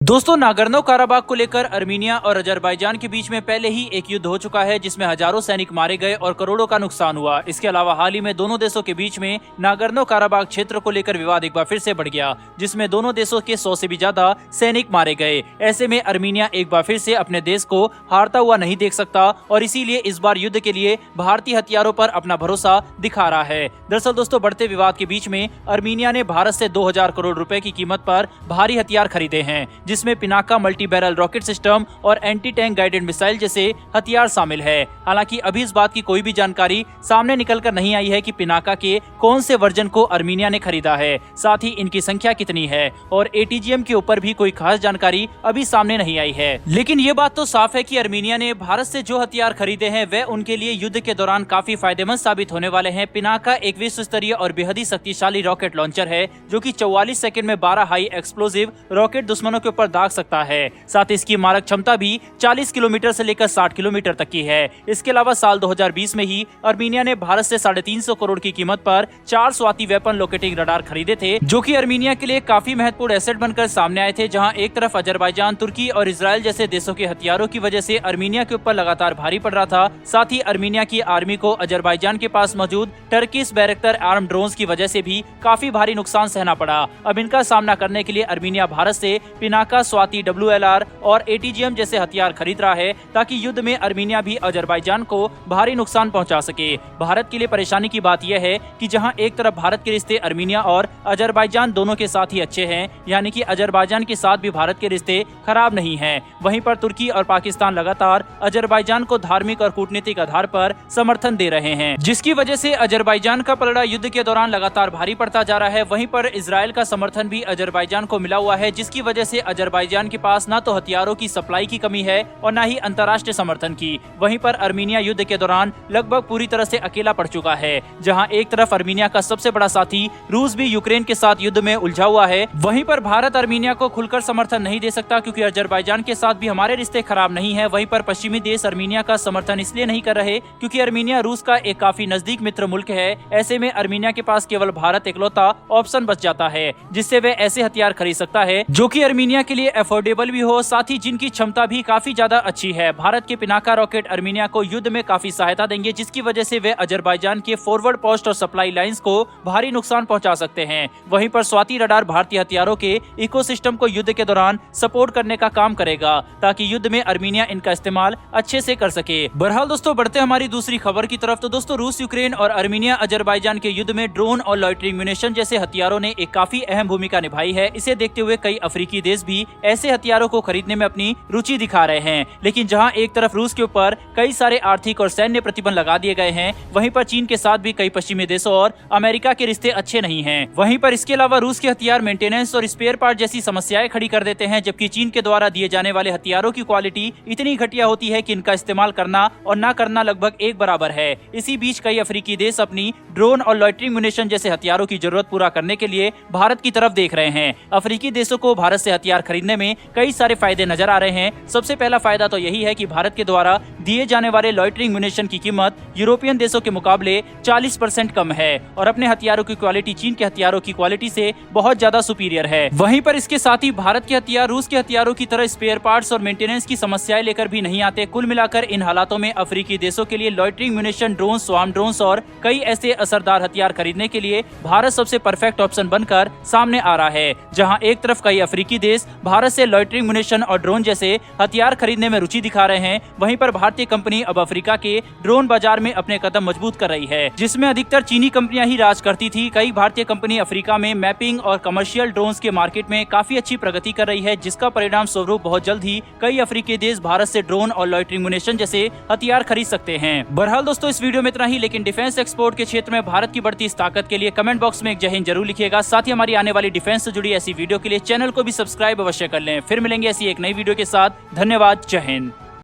दोस्तों, नागर्नो काराबाग को लेकर अर्मीनिया और अजरबैजान के बीच में पहले ही एक युद्ध हो चुका है जिसमें हजारों सैनिक मारे गए और करोड़ों का नुकसान हुआ। इसके अलावा हाल ही में दोनों देशों के बीच में नागर्नो काराबाग क्षेत्र को लेकर विवाद एक बार फिर से बढ़ गया, जिसमें दोनों देशों के 100 से भी ज्यादा सैनिक मारे गए। ऐसे में अर्मीनिया एक बार फिर से अपने देश को हारता हुआ नहीं देख सकता और इसीलिए इस बार युद्ध के लिए भारतीय हथियारों पर अपना भरोसा दिखा रहा है। दरअसल दोस्तों, बढ़ते विवाद के बीच में अर्मीनिया ने भारत से 2000 करोड़ रुपए की कीमत पर भारी हथियार खरीदे हैं, जिसमें Pinaka multi barrel rocket system और एंटी टैंक गाइडेड मिसाइल जैसे हथियार शामिल है। हालांकि अभी इस बात की कोई भी जानकारी सामने निकलकर नहीं आई है कि पिनाका के कौन से वर्जन को अर्मीनिया ने खरीदा है, साथ ही इनकी संख्या कितनी है और एटीजीएम के ऊपर भी कोई खास जानकारी अभी सामने नहीं आई है। लेकिन ये बात तो साफ है कि अर्मीनिया ने भारत से जो हथियार खरीदे हैं वे उनके लिए युद्ध के दौरान काफी फायदेमंद साबित होने वाले हैं। पिनाका एक विश्व स्तरीय और बेहद ही शक्तिशाली रॉकेट लॉन्चर है जो कि 44 सेकंड में 12 हाई एक्सप्लोसिव रॉकेट दुश्मनों के ऊपर दाग सकता है। साथ ही इसकी मारक क्षमता भी 40 किलोमीटर से लेकर 60 किलोमीटर तक की है। इसके अलावा साल 2020 में ही अर्मीनिया ने भारत से 350 करोड़ की कीमत पर 4 स्वाति वेपन लोकेटिंग रडार खरीदे थे, जो कि अर्मीनिया के लिए काफी महत्वपूर्ण एसेट बनकर सामने आए थे। जहां एक तरफ अजरबैजान, तुर्की और इजराइल जैसे देशों के हथियारों की वजह से अर्मीनिया के ऊपर लगातार भारी पड़ रहा था, साथ ही अर्मीनिया की आर्मी को अजरबैजान के पास मौजूद टर्किश बैरक्टर आर्म ड्रोन्स की वजह से भी काफी भारी नुकसान सहना पड़ा। अब इनका सामना करने के लिए अर्मीनिया भारत से पिनाका, स्वाति, WLR और एटीजीएम जैसे हथियार खरीद रहा है ताकि युद्ध में अर्मीनिया भी अजरबैजान को भारी नुकसान पहुंचा सके। भारत के लिए परेशानी की बात यह है कि जहां एक तरफ भारत के रिश्ते अर्मीनिया और अजरबैजान दोनों के साथ ही अच्छे हैं, यानी कि अजरबैजान के साथ भी भारत के रिश्ते खराब नहीं हैं, वहीं पर तुर्की और पाकिस्तान लगातार अजरबैजान को धार्मिक और कूटनीतिक आधार पर समर्थन दे रहे हैं, जिसकी वजह से अजरबैजान का पलड़ा युद्ध के दौरान लगातार भारी पड़ता जा रहा है। वहीं पर इजराइल का समर्थन भी अजरबैजान को मिला हुआ है, जिसकी वजह से अजरबैजान के पास न तो हथियारों की सप्लाई की कमी है और न ही अंतर्राष्ट्रीय समर्थन की। वहीं पर अर्मीनिया युद्ध के दौरान लगभग पूरी तरह से अकेला पड़ चुका है। जहां एक तरफ अर्मीनिया का सबसे बड़ा साथी रूस भी यूक्रेन के साथ युद्ध में उलझा हुआ है, वहीं पर भारत अर्मीनिया को खुलकर समर्थन नहीं दे सकता क्योंकि अजरबैजान के साथ भी हमारे रिश्ते खराब नहीं है। वहीं पर पश्चिमी देश अर्मीनिया का समर्थन इसलिए नहीं कर रहे क्योंकि अर्मीनिया रूस का एक काफी नजदीक मित्र मुल्क है। ऐसे में अर्मीनिया के पास केवल भारत इकलौता ऑप्शन बच जाता है जिससे वे ऐसे हथियार खरीद सकता है जो कि अर्मीनिया के लिए अफोर्डेबल भी हो, साथ ही जिनकी क्षमता भी काफी ज्यादा अच्छी है। भारत के पिनाका रॉकेट अर्मीनिया को युद्ध में काफी सहायता देंगे, जिसकी वजह से वे अजरबैजान के फॉरवर्ड पोस्ट और सप्लाई लाइंस को भारी नुकसान पहुंचा सकते हैं। वहीं पर स्वाति रडार भारतीय हथियारों के इकोसिस्टम को युद्ध के दौरान सपोर्ट करने का काम करेगा ताकि युद्ध में अर्मीनिया इनका इस्तेमाल अच्छे से कर सके। बहरहाल दोस्तों, बढ़ते हमारी दूसरी खबर की तरफ। तो दोस्तों, रूस, यूक्रेन और अर्मीनिया अजरबैजान के युद्ध में ड्रोन और लॉइटरिंग म्यूनिशन जैसे हथियारों ने एक काफी अहम भूमिका निभाई है। इसे देखते हुए कई अफ्रीकी देश भी ऐसे हथियारों को खरीदने में अपनी रुचि दिखा रहे हैं। लेकिन जहां एक तरफ रूस के ऊपर कई सारे आर्थिक और सैन्य प्रतिबंध लगा दिए गए हैं, वहीं पर चीन के साथ भी कई पश्चिमी देशों और अमेरिका के रिश्ते अच्छे नहीं हैं। वहीं पर इसके अलावा रूस के हथियार मेंटेनेंस और स्पेयर पार्ट जैसी समस्याएं खड़ी कर देते हैं, जबकि चीन के द्वारा दिए जाने वाले हथियारों की क्वालिटी इतनी घटिया होती है कि इनका इस्तेमाल करना और न करना लगभग एक बराबर है। इसी बीच कई अफ्रीकी देश अपनी ड्रोन और लॉइटरिंग म्यूनिशन जैसे हथियारों की जरूरत पूरा करने के लिए भारत की तरफ देख रहे हैं। अफ्रीकी देशों को भारत से हथियार खरीदने में कई सारे फायदे नजर आ रहे हैं। सबसे पहला फायदा तो यही है कि भारत के द्वारा दिए जाने वाले लॉइटरिंग म्यूनिशन की कीमत यूरोपियन देशों के मुकाबले 40% कम है और अपने हथियारों की क्वालिटी चीन के हथियारों की क्वालिटी से बहुत ज्यादा सुपीरियर है। वहीं पर इसके साथ ही भारत के हथियार रूस के हथियारों की तरह स्पेयर पार्ट्स और मेंटेनेंस की समस्याएं लेकर भी नहीं आते। कुल मिलाकर इन हालातों में अफ्रीकी देशों के लिए loitering munition, drone, swarm drones और कई ऐसे असरदार हथियार खरीदने के लिए भारत सबसे परफेक्ट ऑप्शन बनकर सामने आ रहा है। जहां एक तरफ कई अफ्रीकी देश भारत से लॉइटरिंग म्यूनिशन और ड्रोन जैसे हथियार खरीदने में रुचि दिखा रहे हैं, वहीं पर भारतीय कंपनी अब अफ्रीका के ड्रोन बाजार में अपने कदम मजबूत कर रही है, जिसमें अधिकतर चीनी कंपनियां ही राज करती थी। कई भारतीय कंपनी अफ्रीका में मैपिंग और कमर्शियल ड्रोन्स के मार्केट में काफी अच्छी प्रगति कर रही है, जिसका परिणाम स्वरूप बहुत जल्द ही कई अफ्रीकी देश भारत से ड्रोन और लॉइटरिंग म्यूनिशन जैसे हथियार खरीद सकते हैं। बहरहाल दोस्तों, इस वीडियो में इतना ही, लेकिन डिफेंस एक्सपोर्ट के क्षेत्र में भारत की बढ़ती इस ताकत के लिए कमेंट बॉक्स में एक जय हिंद जरूर लिखिएगा। साथ ही हमारी आने वाली डिफेंस से जुड़ी ऐसी वीडियो के लिए चैनल को भी सब्सक्राइब अवश्य कर लें। फिर मिलेंगे ऐसी एक नई वीडियो के साथ। धन्यवाद। जय हिंद।